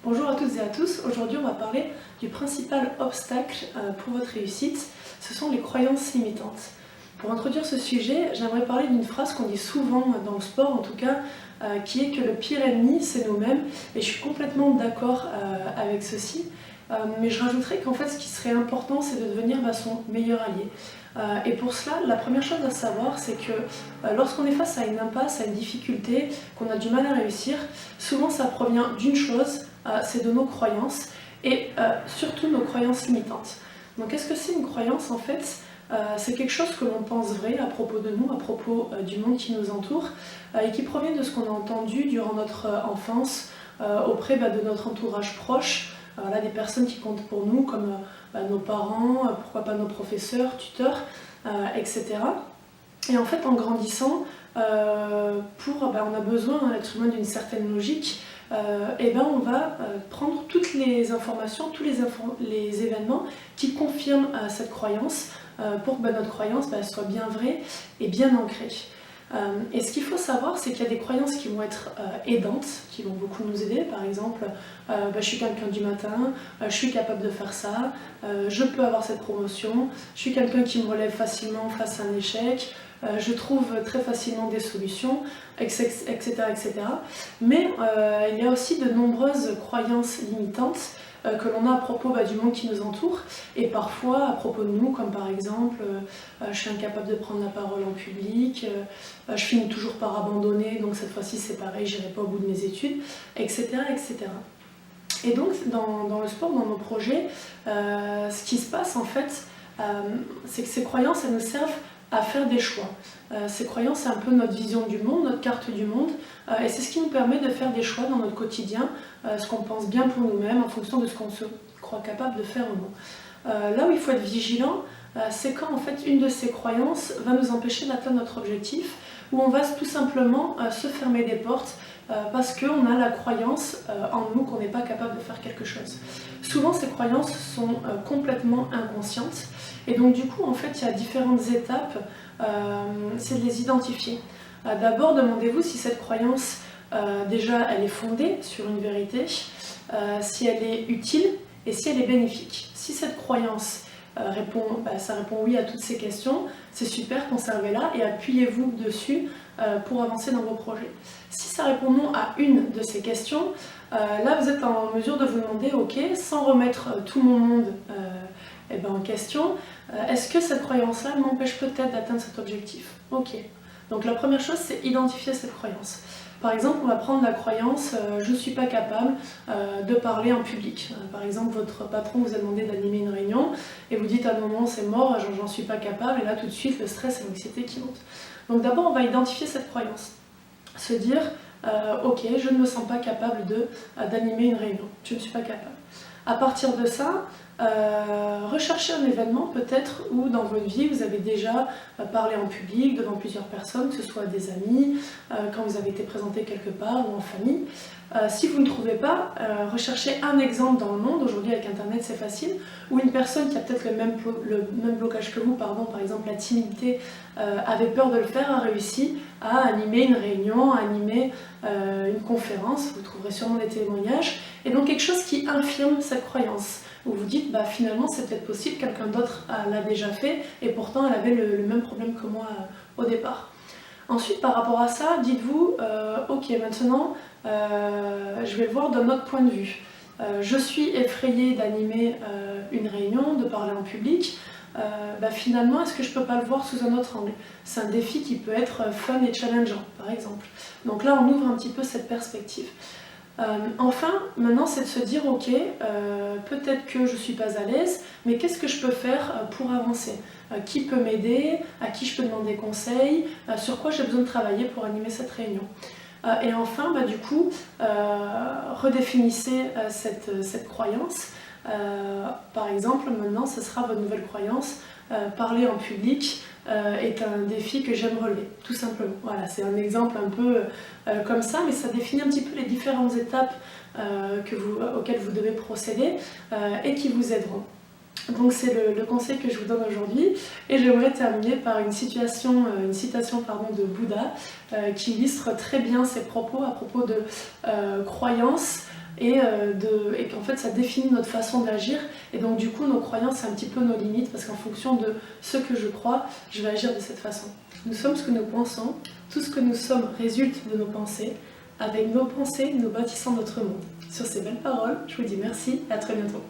Bonjour à toutes et à tous, aujourd'hui on va parler du principal obstacle pour votre réussite, ce sont les croyances limitantes. Pour introduire ce sujet, j'aimerais parler d'une phrase qu'on dit souvent dans le sport en tout cas, qui est que le pire ennemi c'est nous-mêmes, et je suis complètement d'accord avec ceci, mais je rajouterais qu'en fait ce qui serait important c'est de devenir son meilleur allié. Et pour cela, la première chose à savoir, c'est que lorsqu'on est face à une impasse, à une difficulté, qu'on a du mal à réussir, souvent ça provient d'une chose, c'est de nos croyances, et surtout nos croyances limitantes. Donc qu'est-ce que c'est une croyance en fait? C'est quelque chose que l'on pense vrai à propos de nous, à propos du monde qui nous entoure, et qui provient de ce qu'on a entendu durant notre enfance, auprès de notre entourage proche, des personnes qui comptent pour nous, comme nos parents, pourquoi pas nos professeurs, tuteurs, etc. Et en fait, en grandissant, on a besoin, l'être humain, d'une certaine logique, on va prendre toutes les informations, tous les événements qui confirment cette croyance, pour que notre croyance soit bien vraie et bien ancrée. Et ce qu'il faut savoir, c'est qu'il y a des croyances qui vont être aidantes, qui vont beaucoup nous aider. Par exemple, je suis quelqu'un du matin, je suis capable de faire ça, je peux avoir cette promotion, je suis quelqu'un qui me relève facilement face à un échec, je trouve très facilement des solutions, etc. etc. Mais il y a aussi de nombreuses croyances limitantes que l'on a à propos du monde qui nous entoure, et parfois à propos de nous, comme par exemple je suis incapable de prendre la parole en public, je finis toujours par abandonner, donc cette fois-ci c'est pareil, j'irai pas au bout de mes études, etc. etc. Et donc dans le sport, dans nos projets, ce qui se passe en fait, c'est que ces croyances, elles nous servent à faire des choix. Ces croyances, c'est un peu notre vision du monde, notre carte du monde, et c'est ce qui nous permet de faire des choix dans notre quotidien, ce qu'on pense bien pour nous-mêmes, en fonction de ce qu'on se croit capable de faire ou non. Là où il faut être vigilant, c'est quand en fait une de ces croyances va nous empêcher d'atteindre notre objectif, où on va tout simplement se fermer des portes, parce qu'on a la croyance en nous qu'on n'est pas capable de faire quelque chose. Souvent ces croyances sont complètement inconscientes, et donc du coup en fait il y a différentes étapes, c'est de les identifier. D'abord demandez-vous si cette croyance déjà elle est fondée sur une vérité, si elle est utile et si elle est bénéfique. Si cette croyance ça répond oui à toutes ces questions, c'est super, conservez-la et appuyez-vous dessus pour avancer dans vos projets. Si ça répond non à une de ces questions, là vous êtes en mesure de vous demander, ok, sans remettre tout mon monde en question, est-ce que cette croyance-là m'empêche peut-être d'atteindre cet objectif? Ok. Donc la première chose, c'est identifier cette croyance. Par exemple, on va prendre la croyance je ne suis pas capable de parler en public. Par exemple, votre patron vous a demandé d'animer une réunion et vous dites ah non, c'est mort, j'en suis pas capable, et là tout de suite le stress et l'anxiété qui montent. Donc d'abord, on va identifier cette croyance. Se dire ok, je ne me sens pas capable d'animer une réunion, je ne suis pas capable. À partir de ça, recherchez un événement peut-être où dans votre vie vous avez déjà parlé en public devant plusieurs personnes, que ce soit des amis, quand vous avez été présenté quelque part ou en famille. Si vous ne trouvez pas, recherchez un exemple dans le monde, aujourd'hui avec internet c'est facile, où une personne qui a peut-être le même blocage que vous, par exemple la timidité, avait peur de le faire, a réussi à animer une réunion, à animer une conférence, vous trouverez sûrement des témoignages, et donc quelque chose qui infirme cette croyance, où vous dites finalement c'est peut-être possible, quelqu'un d'autre l'a déjà fait, et pourtant elle avait le même problème que moi au départ. Ensuite, par rapport à ça, dites-vous, ok, maintenant, je vais le voir d'un autre point de vue. Je suis effrayée d'animer une réunion, de parler en public. Finalement, est-ce que je ne peux pas le voir sous un autre angle? C'est un défi qui peut être fun et challengeant, par exemple. Donc là, on ouvre un petit peu cette perspective. Enfin, maintenant, c'est de se dire, ok, peut-être que je ne suis pas à l'aise, mais qu'est-ce que je peux faire pour avancer? Qui peut m'aider? À qui je peux demander conseil? Sur quoi j'ai besoin de travailler pour animer cette réunion? Et enfin, du coup, redéfinissez cette croyance. Par exemple, maintenant, ce sera votre nouvelle croyance. Parler en public est un défi que j'aime relever, tout simplement. Voilà, c'est un exemple un peu comme ça, mais ça définit un petit peu les différentes étapes auxquelles vous devez procéder et qui vous aideront. Donc c'est le conseil que je vous donne aujourd'hui, et j'aimerais terminer par une citation de Bouddha qui illustre très bien ses propos à propos de croyances et qu'en fait ça définit notre façon d'agir, et donc du coup nos croyances c'est un petit peu nos limites, parce qu'en fonction de ce que je crois, je vais agir de cette façon. Nous sommes ce que nous pensons, tout ce que nous sommes résulte de nos pensées, avec nos pensées nous bâtissons notre monde. Sur ces belles paroles, je vous dis merci et à très bientôt.